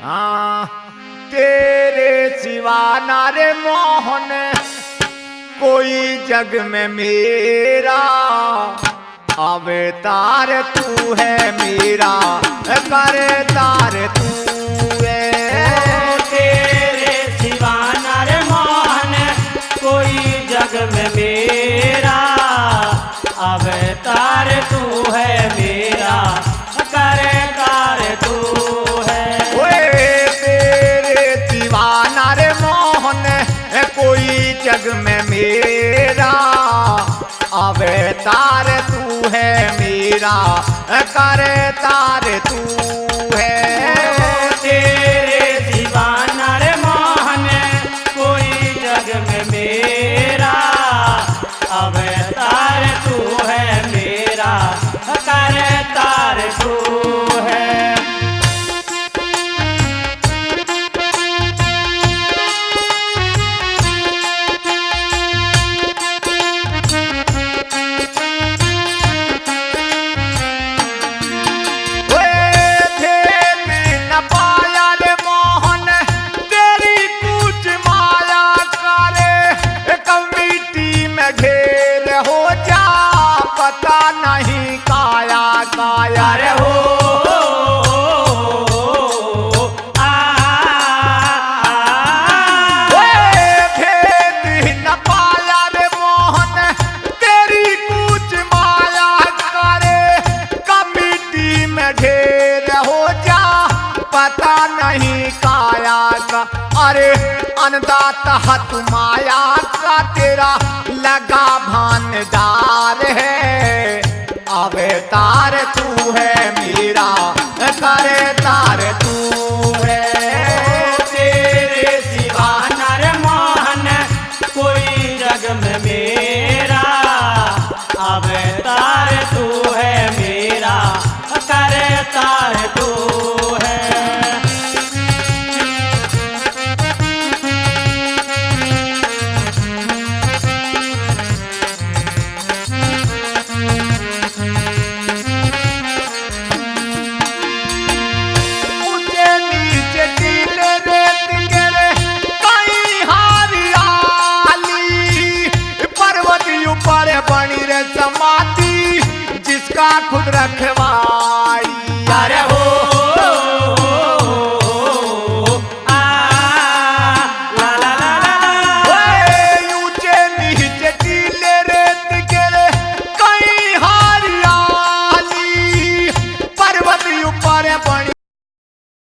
हाँ तेरे सिवा ना रे मोहन कोई जग में मेरा, अवतार तू है मेरा, करतार तू है। तेरे सिवा ना रे मोहन कोई जग में मेरा, अवतार तू है मेरा, करतार तू है। ओए तेरे दीवाना रे मोहन कोई जग में मेरा, अवतार तू है मेरा, करतार तू है। तेरे सिवा ना रे मोहन कोई जग में मेरा, अवतार तू है मेरा, करतार तू है। पता नहीं काया काया अरे हो भेद न पाया रे मोहन तेरी कुछ माया करे, कमिटी में ढेर हो जा पता नहीं काया का। अरे अन्नदाता तू माया का तेरा लगा भानदार है, अवतार तू है मेरा, करतार